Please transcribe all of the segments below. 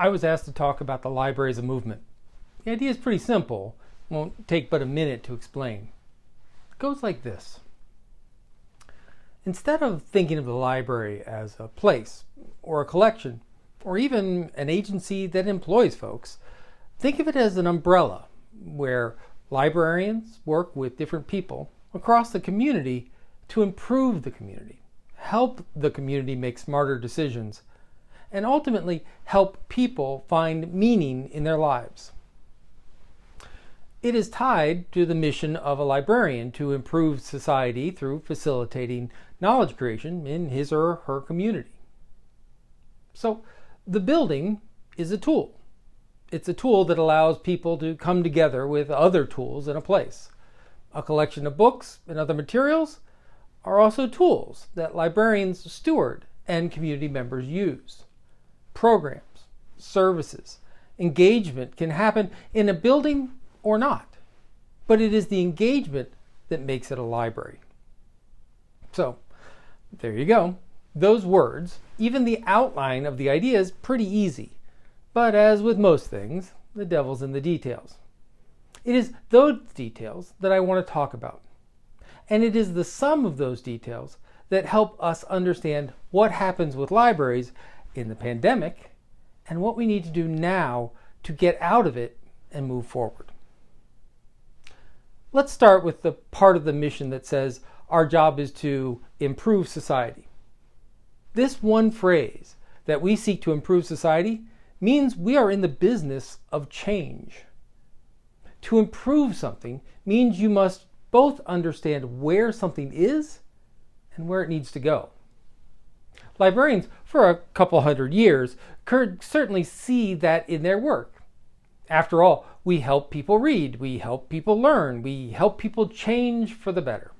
I was asked to talk about the library as a movement. The idea is pretty simple. It won't take but a minute to explain. It goes like this. Instead of thinking of the library as a place or a collection or even an agency that employs folks, think of it as an umbrella where librarians work with different people across the community to improve the community, help the community make smarter decisions, and ultimately help people find meaning in their lives. It is tied to the mission of a librarian to improve society through facilitating knowledge creation in his or her community. So the building is a tool. It's a tool that allows people to come together with other tools in a place. A collection of books and other materials are also tools that librarians steward and community members use. Programs, services, engagement can happen in a building or not, but it is the engagement that makes it a library. So, there you go. Those words, even the outline of the idea is pretty easy, but as with most things, the devil's in the details. It is those details that I want to talk about, and it is the sum of those details that help us understand what happens with libraries in the pandemic and what we need to do now to get out of it and move forward. Let's start with the part of the mission that says our job is to improve society. This one phrase, that we seek to improve society, means we are in the business of change. To improve something means you must both understand where something is and where it needs to go. Librarians, for a couple hundred years, could certainly see that in their work. After all, we help people read, we help people learn, we help people change for the better.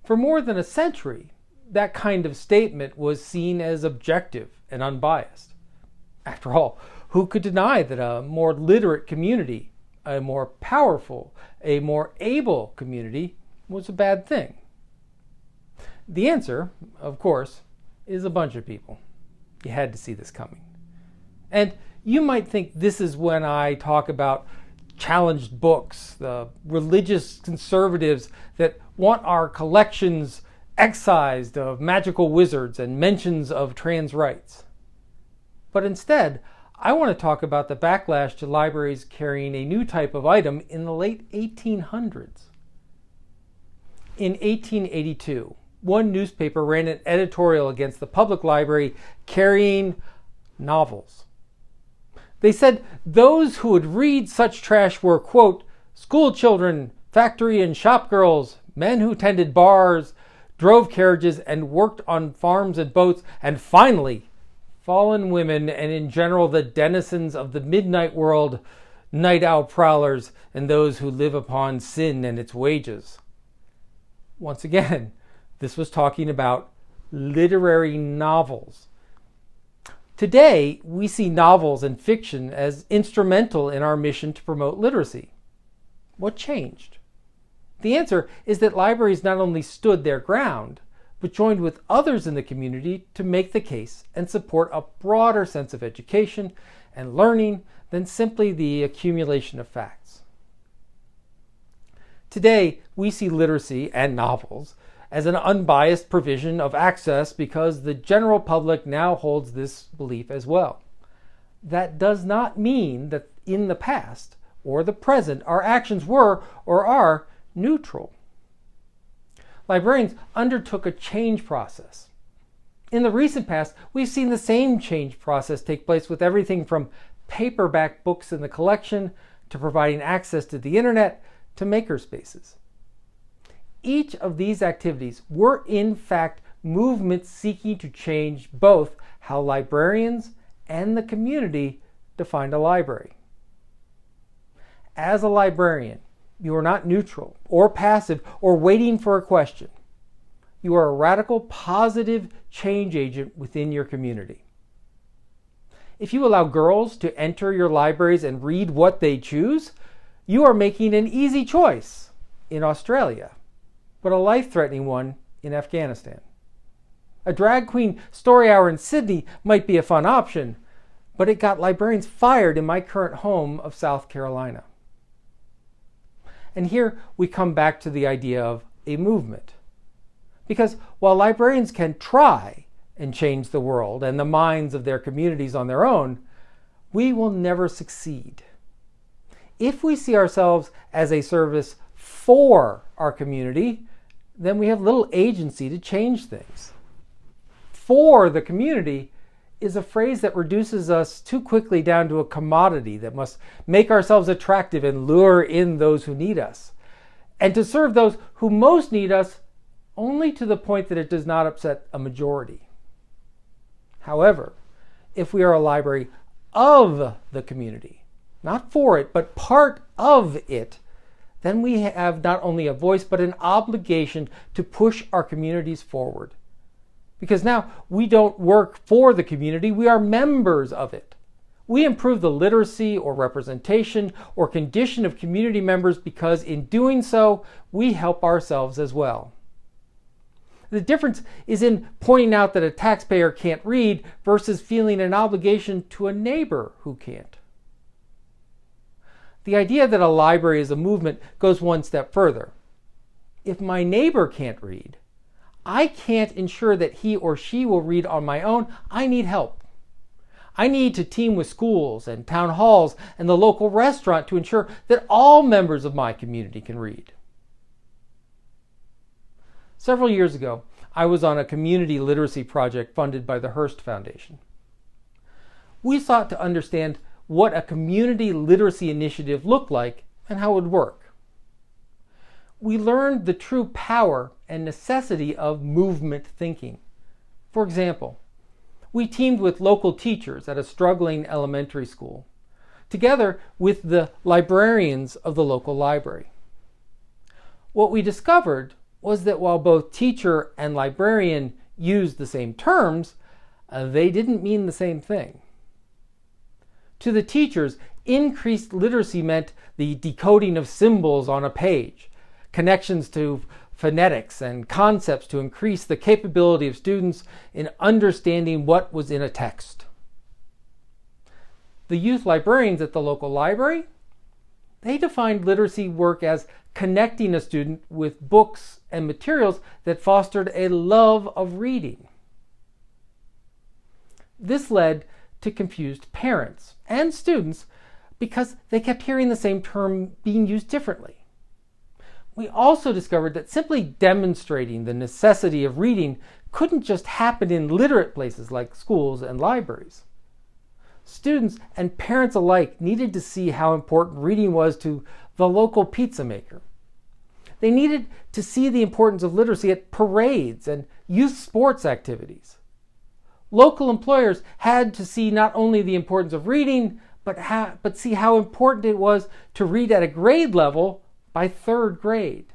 For more than a century, that kind of statement was seen as objective and unbiased. After all, who could deny that a more literate community, a more powerful, a more able community was a bad thing? The answer, of course, is a bunch of people. You had to see this coming. And you might think this is when I talk about challenged books, the religious conservatives that want our collections excised of magical wizards and mentions of trans rights. But instead, I want to talk about the backlash to libraries carrying a new type of item in the late 1800s. In 1882, one newspaper ran an editorial against the public library carrying novels. They said those who would read such trash were, quote, school children, factory and shop girls, men who tended bars, drove carriages, and worked on farms and boats, and finally, fallen women, and in general the denizens of the midnight world, night owl prowlers, and those who live upon sin and its wages. Once again, this was talking about literary novels. Today, we see novels and fiction as instrumental in our mission to promote literacy. What changed? The answer is that libraries not only stood their ground, but joined with others in the community to make the case and support a broader sense of education and learning than simply the accumulation of facts. Today, we see literacy and novels as an unbiased provision of access because the general public now holds this belief as well. That does not mean that in the past or the present our actions were or are neutral. Librarians undertook a change process. In the recent past, we've seen the same change process take place with everything from paperback books in the collection to providing access to the internet to makerspaces. Each of these activities were in fact movements seeking to change both how librarians and the community define a library. As a librarian, you are not neutral or passive or waiting for a question. You are a radical, positive change agent within your community. If you allow girls to enter your libraries and read what they choose, you are making an easy choice in Australia, but a life-threatening one in Afghanistan. A drag queen story hour in Sydney might be a fun option, but it got librarians fired in my current home of South Carolina. And here we come back to the idea of a movement. Because while librarians can try and change the world and the minds of their communities on their own, we will never succeed. If we see ourselves as a service for our community, then we have little agency to change things. For the community is a phrase that reduces us too quickly down to a commodity that must make ourselves attractive and lure in those who need us, and to serve those who most need us only to the point that it does not upset a majority. However, if we are a library of the community, not for it, but part of it, then we have not only a voice, but an obligation to push our communities forward. Because now we don't work for the community, we are members of it. We improve the literacy or representation or condition of community members because in doing so, we help ourselves as well. The difference is in pointing out that a taxpayer can't read versus feeling an obligation to a neighbor who can't. The idea that a library is a movement goes one step further. If my neighbor can't read, I can't ensure that he or she will read on my own. I need help. I need to team with schools and town halls and the local restaurant to ensure that all members of my community can read. Several years ago, I was on a community literacy project funded by the Hearst Foundation. We sought to understand what a community literacy initiative looked like and how it would work. We learned the true power and necessity of movement thinking. For example, we teamed with local teachers at a struggling elementary school, together with the librarians of the local library. What we discovered was that while both teacher and librarian used the same terms, they didn't mean the same thing. To the teachers, increased literacy meant the decoding of symbols on a page, connections to phonetics and concepts to increase the capability of students in understanding what was in a text. The youth librarians at the local library, they defined literacy work as connecting a student with books and materials that fostered a love of reading. This led to confused parents and students because they kept hearing the same term being used differently. We also discovered that simply demonstrating the necessity of reading couldn't just happen in literate places like schools and libraries. Students and parents alike needed to see how important reading was to the local pizza maker. They needed to see the importance of literacy at parades and youth sports activities. Local employers had to see not only the importance of reading, but see how important it was to read at a grade level by third grade.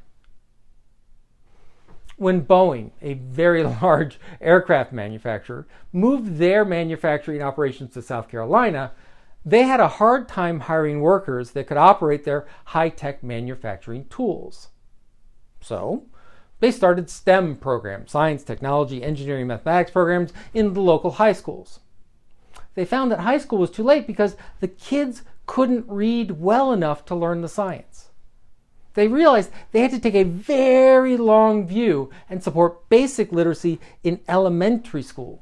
When Boeing, a very large aircraft manufacturer, moved their manufacturing operations to South Carolina, they had a hard time hiring workers that could operate their high-tech manufacturing tools. So, they started STEM programs, science, technology, engineering, mathematics programs in the local high schools. They found that high school was too late because the kids couldn't read well enough to learn the science. They realized they had to take a very long view and support basic literacy in elementary school.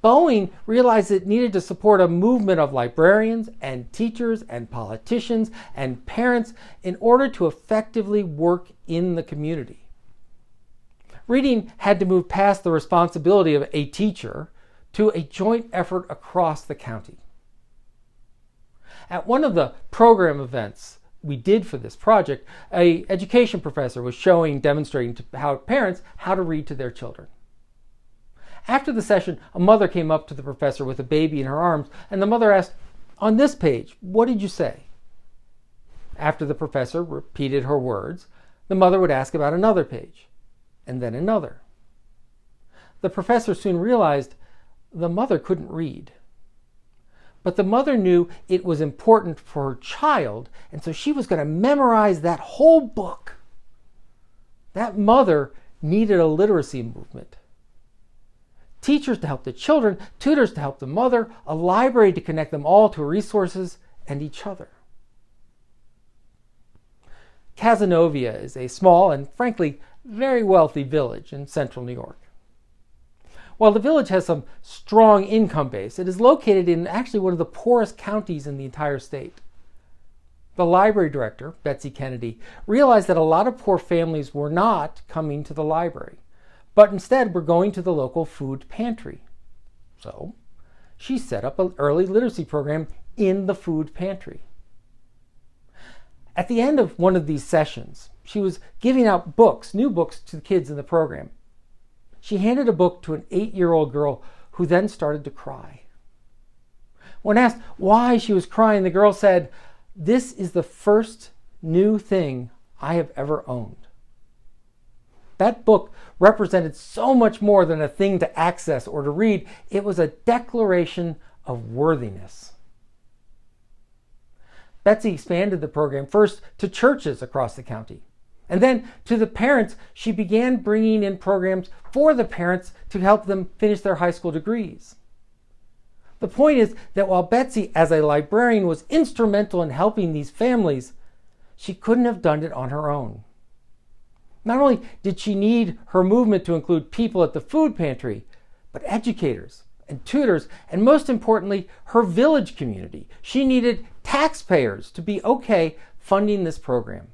Boeing realized it needed to support a movement of librarians and teachers and politicians and parents in order to effectively work in the community. Reading had to move past the responsibility of a teacher to a joint effort across the county. At one of the program events we did for this project, an education professor was demonstrating to parents how to read to their children. After the session, a mother came up to the professor with a baby in her arms, and the mother asked, "On this page, what did you say?" After the professor repeated her words, the mother would ask about another page, and then another. The professor soon realized the mother couldn't read. But the mother knew it was important for her child, and so she was going to memorize that whole book. That mother needed a literacy movement. teachers to help the children, tutors to help the mother, a library to connect them all to resources and each other. Cazenovia is a small and frankly very wealthy village in central New York. While the village has some strong income base, it is located in actually one of the poorest counties in the entire state. The library director, Betsy Kennedy, realized that a lot of poor families were not coming to the library, but instead were going to the local food pantry. So she set up an early literacy program in the food pantry. At the end of one of these sessions, she was giving out books, new books, to the kids in the program. She handed a book to an 8-year-old girl who then started to cry. When asked why she was crying, the girl said, "This is the first new thing I have ever owned." That book represented so much more than a thing to access or to read. It was a declaration of worthiness. Betsy expanded the program first to churches across the county. And then to the parents, she began bringing in programs for the parents to help them finish their high school degrees. The point is that while Betsy, as a librarian, was instrumental in helping these families, she couldn't have done it on her own. Not only did she need her movement to include people at the food pantry, but educators and tutors, and most importantly, her village community. She needed taxpayers to be okay funding this program.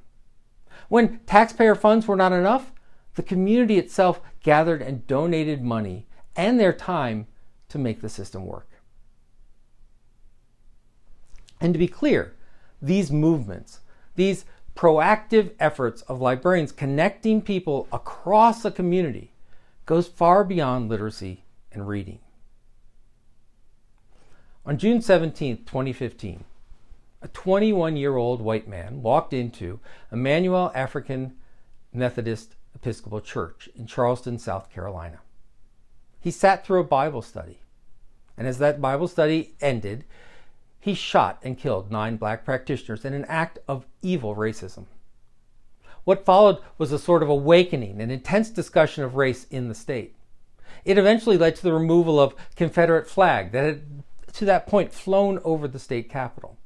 When taxpayer funds were not enough, the community itself gathered and donated money and their time to make the system work. And to be clear, these movements, these proactive efforts of librarians connecting people across a community goes far beyond literacy and reading. On June 17, 2015, a 21-year-old white man walked into Emmanuel African Methodist Episcopal Church in Charleston, South Carolina. He sat through a Bible study, and as that Bible study ended, he shot and killed 9 black practitioners in an act of evil racism. What followed was a sort of awakening, an intense discussion of race in the state. It eventually led to the removal of Confederate flag that had, to that point, flown over the state capitol.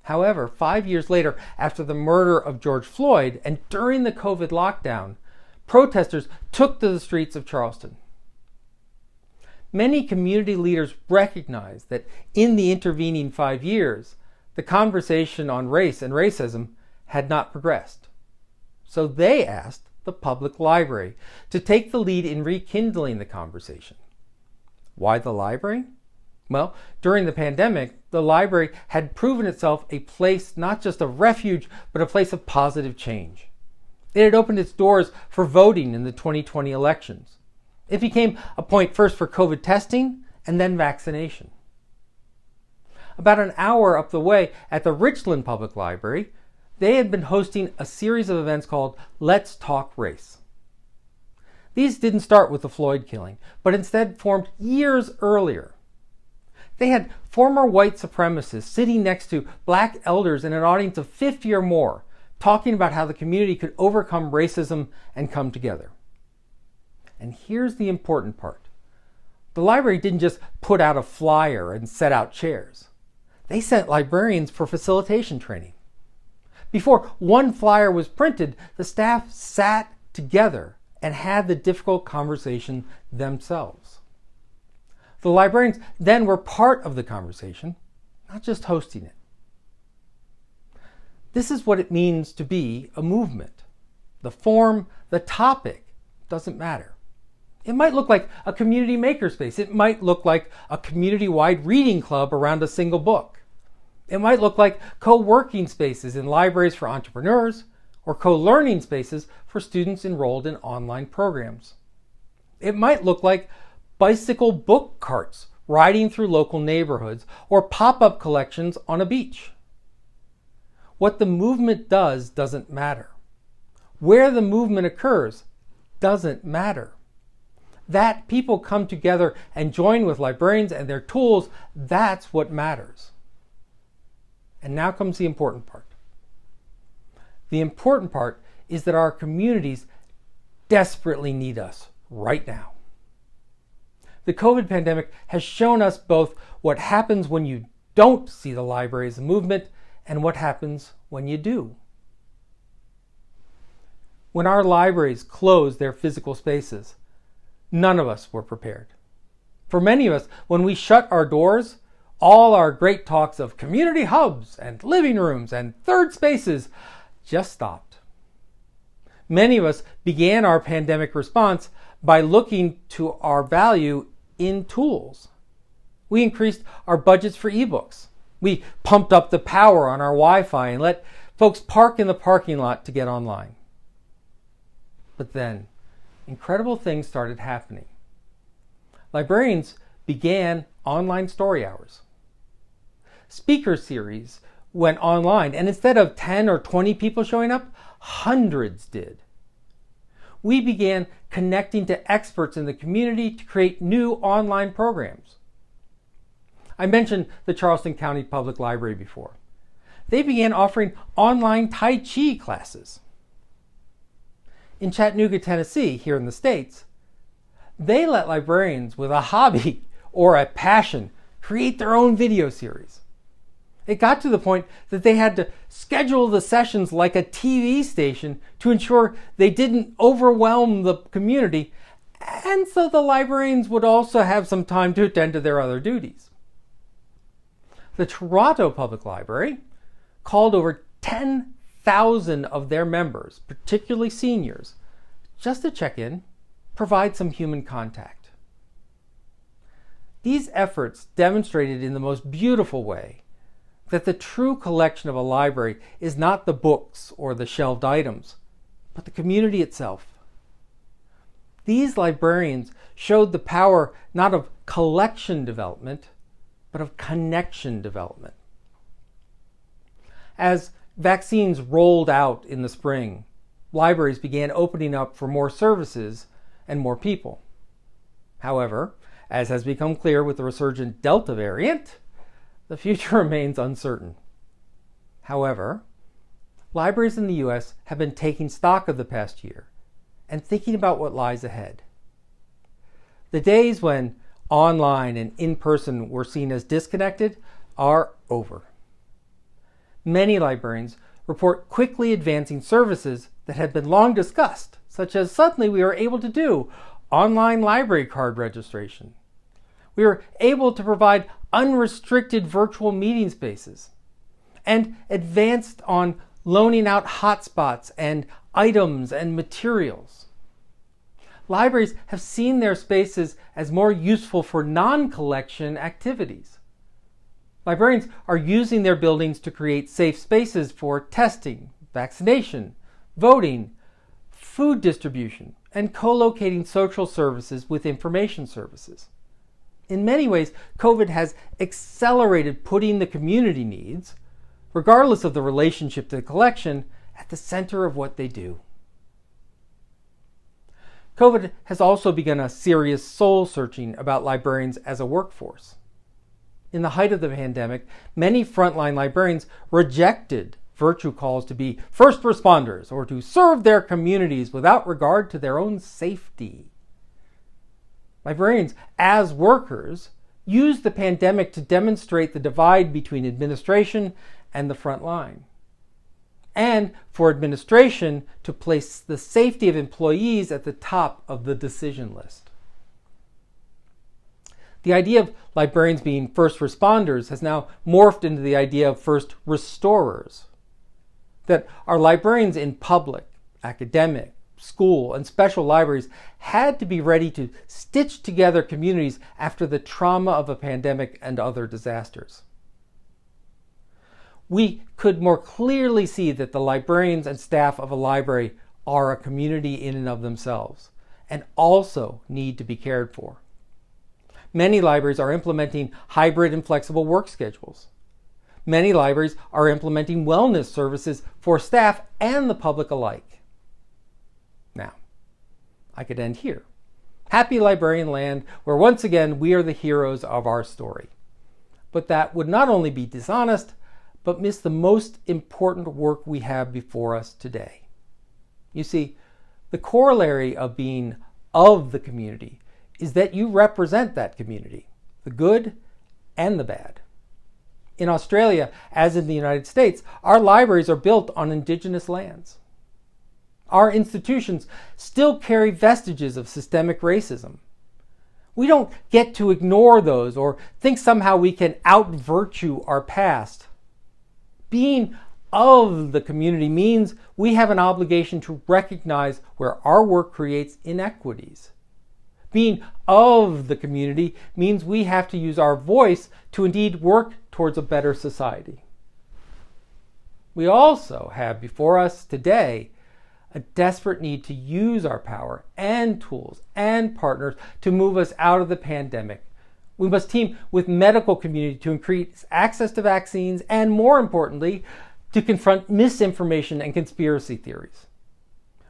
However, 5 years later, after the murder of George Floyd and during the COVID lockdown, protesters took to the streets of Charleston. Many community leaders recognized that in the intervening 5 years, the conversation on race and racism had not progressed. So they asked the public library to take the lead in rekindling the conversation. Why the library? Well, during the pandemic, the library had proven itself a place not just of refuge, but a place of positive change. It had opened its doors for voting in the 2020 elections. It became a point first for COVID testing and then vaccination. About an hour up the way at the Richland Public Library, they had been hosting a series of events called Let's Talk Race. These didn't start with the Floyd killing, but instead formed years earlier. They had former white supremacists sitting next to black elders in an audience of 50 or more, talking about how the community could overcome racism and come together. And here's the important part. The library didn't just put out a flyer and set out chairs. They sent librarians for facilitation training. Before one flyer was printed, the staff sat together and had the difficult conversation themselves. The librarians then were part of the conversation, not just hosting it. This is what it means to be a movement. The form, the topic, doesn't matter. It might look like a community makerspace. It might look like a community-wide reading club around a single book. It might look like co-working spaces in libraries for entrepreneurs or co-learning spaces for students enrolled in online programs. It might look like bicycle book carts riding through local neighborhoods or pop-up collections on a beach. What the movement does doesn't matter. Where the movement occurs doesn't matter. That people come together and join with librarians and their tools, that's what matters. And now comes the important part. The important part is that our communities desperately need us right now. The COVID pandemic has shown us both what happens when you don't see the library as a movement and what happens when you do. When our libraries closed their physical spaces, none of us were prepared. For many of us, when we shut our doors, all our great talks of community hubs and living rooms and third spaces just stopped. Many of us began our pandemic response by looking to our value in tools. We increased our budgets for ebooks. We pumped up the power on our Wi-Fi and let folks park in the parking lot to get online. But then, incredible things started happening. Librarians began online story hours. Speaker series went online, and instead of 10 or 20 people showing up, hundreds did. We began connecting to experts in the community to create new online programs. I mentioned the Charleston County Public Library before. They began offering online Tai Chi classes. In Chattanooga, Tennessee, here in the States, they let librarians with a hobby or a passion create their own video series. It got to the point that they had to schedule the sessions like a TV station to ensure they didn't overwhelm the community, and so the librarians would also have some time to attend to their other duties. The Toronto Public Library called over 10,000 of their members, particularly seniors, just to check in, provide some human contact. These efforts demonstrated in the most beautiful way that the true collection of a library is not the books or the shelved items, but the community itself. These librarians showed the power not of collection development, but of connection development. As vaccines rolled out in the spring, libraries began opening up for more services and more people. However, as has become clear with the resurgent Delta variant, the future remains uncertain. However, libraries in the U.S. have been taking stock of the past year and thinking about what lies ahead. The days when online and in-person were seen as disconnected are over. Many librarians report quickly advancing services that had been long discussed, such as suddenly we were able to do online library card registration. We were able to provide unrestricted virtual meeting spaces and advanced on loaning out hotspots and items and materials. Libraries have seen their spaces as more useful for non-collection activities. Librarians are using their buildings to create safe spaces for testing, vaccination, voting, food distribution, and co-locating social services with information services. In many ways, COVID has accelerated putting the community needs, regardless of the relationship to the collection, at the center of what they do. COVID has also begun a serious soul searching about librarians as a workforce. In the height of the pandemic, many frontline librarians rejected virtue calls to be first responders or to serve their communities without regard to their own safety. Librarians, as workers, used the pandemic to demonstrate the divide between administration and the front line, and for administration to place the safety of employees at the top of the decision list. The idea of librarians being first responders has now morphed into the idea of first restorers, that our librarians in public, academic, school, and special libraries had to be ready to stitch together communities after the trauma of a pandemic and other disasters. We could more clearly see that the librarians and staff of a library are a community in and of themselves and also need to be cared for. Many libraries are implementing hybrid and flexible work schedules. Many libraries are implementing wellness services for staff and the public alike. Now, I could end here. Happy librarian land, where once again we are the heroes of our story. But that would not only be dishonest, but miss the most important work we have before us today. You see, the corollary of being of the community is that you represent that community, the good and the bad. In Australia, as in the United States, our libraries are built on indigenous lands. Our institutions still carry vestiges of systemic racism. We don't get to ignore those or think somehow we can out-virtue our past. Being of the community means we have an obligation to recognize where our work creates inequities. Being of the community means we have to use our voice to indeed work towards a better society. We also have before us today a desperate need to use our power and tools and partners to move us out of the pandemic. We must team with medical community to increase access to vaccines and, more importantly, to confront misinformation and conspiracy theories.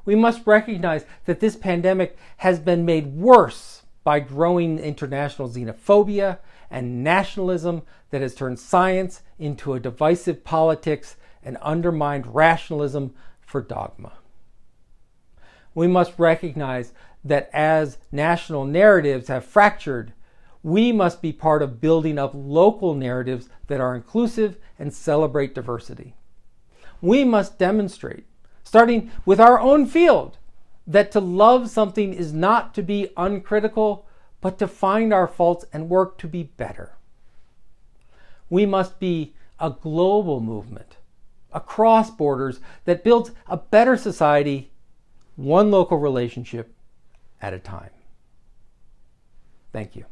We must recognize that this pandemic has been made worse by growing international xenophobia and nationalism that has turned science into a divisive politics and undermined rationalism for dogma. We must recognize that as national narratives have fractured, we must be part of building up local narratives that are inclusive and celebrate diversity. We must demonstrate, starting with our own field, that to love something is not to be uncritical, but to find our faults and work to be better. We must be a global movement, across borders, that builds a better society, one local relationship at a time. Thank you.